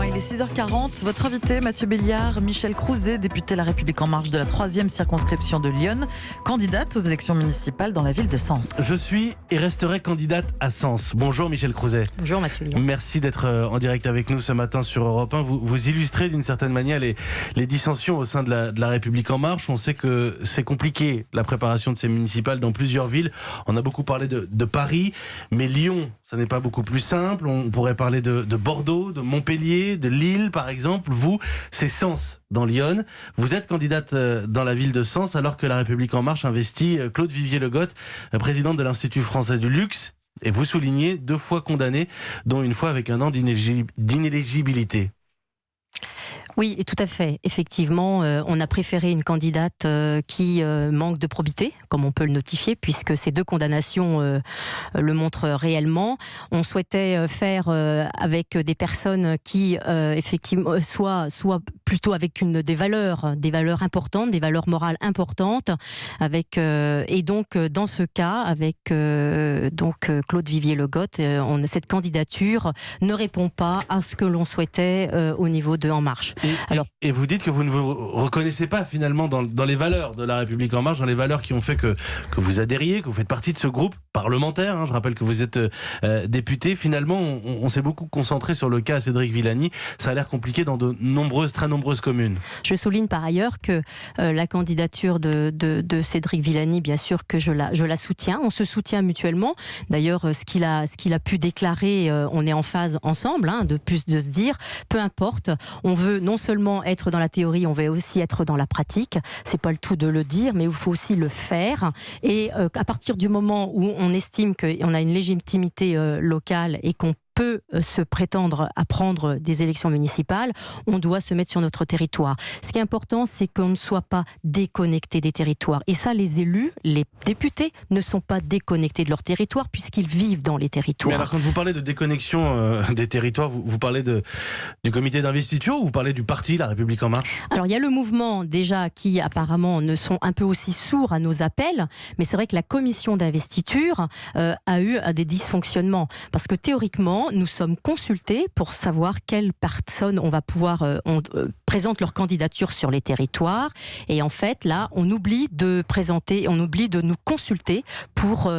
il est 6h40. Votre invité, Mathieu Béliard, Michel Crouzet, député La République En Marche de la 3e circonscription de Lyon, candidate aux élections municipales dans la ville de Sens. Je suis et resterai candidate à Sens. Bonjour Michel Crouzet. Bonjour Mathieu Béliard. Merci d'être en direct avec nous ce matin sur Europe 1. Vous illustrez d'une certaine manière les dissensions au sein de la République En Marche. On sait que c'est compliqué la préparation de ces municipales dans plusieurs villes. On a beaucoup parlé de Paris, mais Lyon, ça n'est pas beaucoup plus simple. On pourrait parler de Bordeaux, de Montpellier, de Lille par exemple. Vous, c'est Sens dans Lyon. Vous êtes candidate dans la ville de Sens alors que la République En Marche investit Claude Vivier-Le Goth, présidente de l'Institut français du luxe. Et vous soulignez 2 fois condamné, dont une fois avec un an d'inéligibilité. Oui, tout à fait. Effectivement, on a préféré une candidate qui manque de probité, comme on peut le notifier, puisque ces 2 condamnations le montrent réellement. On souhaitait faire avec des personnes qui, effectivement, soit plutôt avec des valeurs importantes, des valeurs morales importantes, avec et donc dans ce cas, avec Claude Vivier-Le Goth, cette candidature ne répond pas à ce que l'on souhaitait au niveau de En Marche. Et vous dites que vous ne vous reconnaissez pas finalement dans les valeurs de la République En Marche, dans les valeurs qui ont fait que vous adhériez, que vous faites partie de ce groupe parlementaire. Je rappelle que vous êtes député. Finalement, on s'est beaucoup concentré sur le cas Cédric Villani. Ça a l'air compliqué dans très nombreuses communes. Je souligne par ailleurs que la candidature de Cédric Villani, bien sûr que je la soutiens. On se soutient mutuellement. D'ailleurs, ce qu'il a pu déclarer, on est en phase ensemble, de se dire, peu importe, on veut non seulement être dans la théorie, on veut aussi être dans la pratique. C'est pas le tout de le dire, mais il faut aussi le faire. Et à partir du moment où on estime qu'on a une légitimité locale et qu'on peut se prétendre à prendre des élections municipales, on doit se mettre sur notre territoire. Ce qui est important, c'est qu'on ne soit pas déconnecté des territoires. Et ça, les élus, les députés ne sont pas déconnectés de leur territoire puisqu'ils vivent dans les territoires. Mais alors, quand vous parlez de déconnexion des territoires, vous parlez du comité d'investiture ou vous parlez du parti La République En Marche ? Alors, il y a le mouvement déjà qui apparemment ne sont un peu aussi sourds à nos appels, mais c'est vrai que la commission d'investiture a eu des dysfonctionnements parce que théoriquement, nous sommes consultés pour savoir quelles personnes on va pouvoir présente leur candidature sur les territoires. Et en fait, là, on oublie de nous consulter pour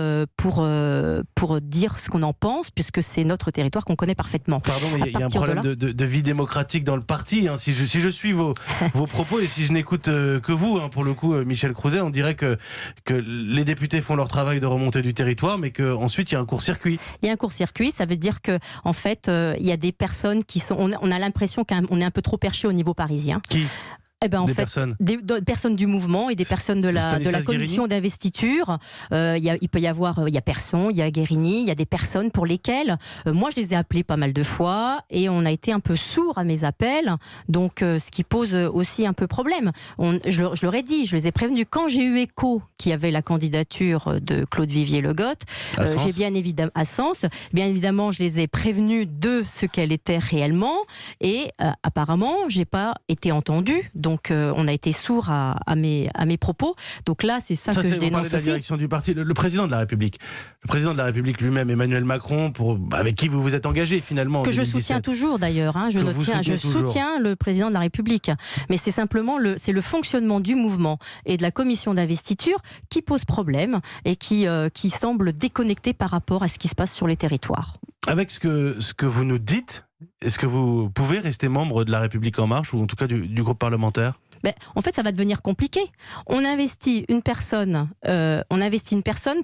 dire ce qu'on en pense, puisque c'est notre territoire qu'on connaît parfaitement. Pardon, mais il y a un problème de vie démocratique dans le parti. Si je suis vos propos et si je n'écoute que vous, pour le coup, Michel Crouzet, on dirait que les députés font leur travail de remontée du territoire, mais qu'ensuite il y a un court-circuit. Il y a un court-circuit, ça veut dire que en fait, il y a des personnes qui sont. On a l'impression qu'on est un peu trop perché au niveau parisien. Qui ? Des personnes du mouvement et des personnes de la commission d'investiture. Il peut y avoir, il y a Persson, il y a Guérini, il y a des personnes pour lesquelles, moi je les ai appelés pas mal de fois et on a été un peu sourds à mes appels, donc ce qui pose aussi un peu problème. Je leur ai dit, je les ai prévenus. Quand j'ai eu écho qu'il y avait la candidature de Claude Vivier-Le Goth, j'ai bien évidemment à Sens, bien évidemment je les ai prévenus de ce qu'elle était réellement et apparemment j'ai pas été entendue. Donc on a été sourds à mes propos. Donc là, c'est ça que je dénonce aussi. La direction du parti, le président de la République. Le président de la République lui-même, Emmanuel Macron, avec qui vous vous êtes engagé finalement. Que je soutiens toujours d'ailleurs. Je soutiens le président de la République. Mais c'est simplement le fonctionnement du mouvement et de la commission d'investiture qui pose problème et qui semble déconnecté par rapport à ce qui se passe sur les territoires. Avec ce que vous nous dites, est-ce que vous pouvez rester membre de La République En Marche ou en tout cas du groupe parlementaire ? En fait, ça va devenir compliqué. On investit une personne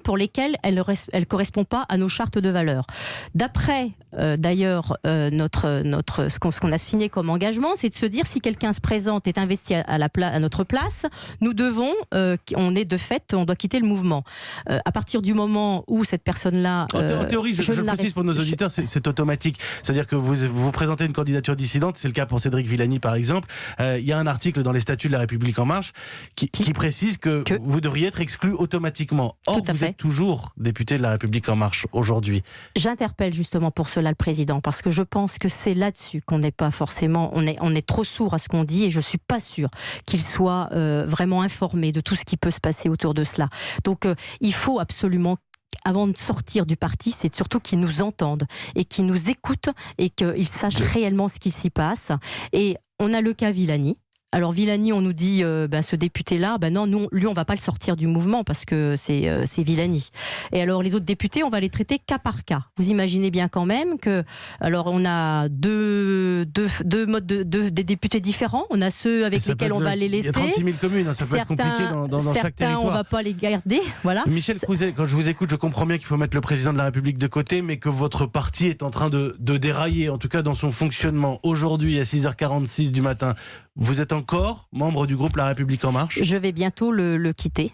pour lesquelles elle correspond pas à nos chartes de valeurs. D'après, d'ailleurs, ce qu'on a signé comme engagement, c'est de se dire si quelqu'un se présente, est investi à notre place, nous devons, on doit quitter le mouvement. À partir du moment où cette personne-là, en théorie, je le précise pour nos auditeurs, c'est automatique. C'est-à-dire que vous présentez une candidature dissidente, c'est le cas pour Cédric Villani par exemple. Il y a un article dans les statuts de La République En Marche qui précise que vous devriez être exclu automatiquement. Or, vous êtes toujours député de La République En Marche aujourd'hui. J'interpelle justement pour cela le président, parce que je pense que c'est là-dessus qu'on n'est pas forcément, on est trop sourd à ce qu'on dit et je suis pas sûre qu'il soit vraiment informé de tout ce qui peut se passer autour de cela. Donc il faut absolument avant de sortir du parti, c'est surtout qu'ils nous entendent et qu'ils nous écoutent et qu'ils sachent réellement ce qui s'y passe. Et on a le cas Villani. Alors Villani, on nous dit, ce député-là, non, lui, on va pas le sortir du mouvement parce que c'est Villani. Et alors les autres députés, on va les traiter cas par cas. Vous imaginez bien quand même que, alors on a deux modes des députés différents. On a ceux avec lesquels on va les laisser. Il y a 36 000 communes, ça peut être compliqué dans chaque territoire. Certains, on va pas les garder, voilà. Michel Crouzet, quand je vous écoute, je comprends bien qu'il faut mettre le président de la République de côté, mais que votre parti est en train de dérailler, en tout cas dans son fonctionnement. Aujourd'hui, à 6h46 du matin, vous êtes encore membre du groupe La République En Marche ? Je vais bientôt le quitter.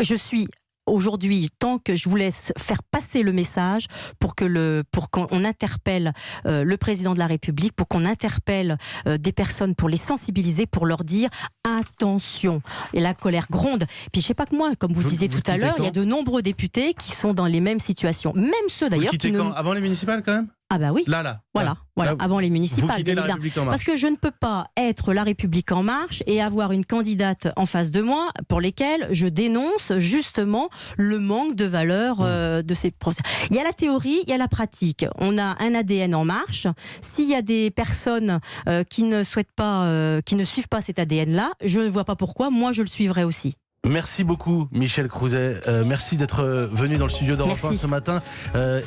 Je suis aujourd'hui, tant que je vous laisse faire passer le message pour qu'on interpelle le président de la République, pour qu'on interpelle des personnes, pour les sensibiliser, pour leur dire attention. Et la colère gronde. Puis je sais pas que moi, comme vous le disiez tout à l'heure, il y a de nombreux députés qui sont dans les mêmes situations. Même ceux d'ailleurs qui quand avant les municipales quand même ? Ah bah oui. Là. Voilà, avant les municipales. Vous quittez La République En Marche. Parce que je ne peux pas être La République En Marche et avoir une candidate en face de moi pour lesquelles je dénonce justement le manque de valeur de ces professeurs. Il y a la théorie, il y a la pratique. On a un ADN En Marche. S'il y a des personnes qui ne souhaitent pas, qui ne suivent pas cet ADN-là, je ne vois pas pourquoi. Moi, je le suivrai aussi. Merci beaucoup Michel Crouzet, merci d'être venu dans le studio d'Europe 1 ce matin,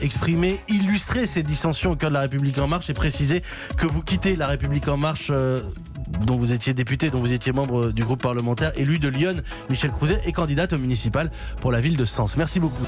exprimer, illustrer ces dissensions au cœur de La République En Marche et préciser que vous quittez La République En Marche dont vous étiez député, dont vous étiez membre du groupe parlementaire élu de Lyon. Michel Crouzet est candidate au municipal pour la ville de Sens. Merci beaucoup.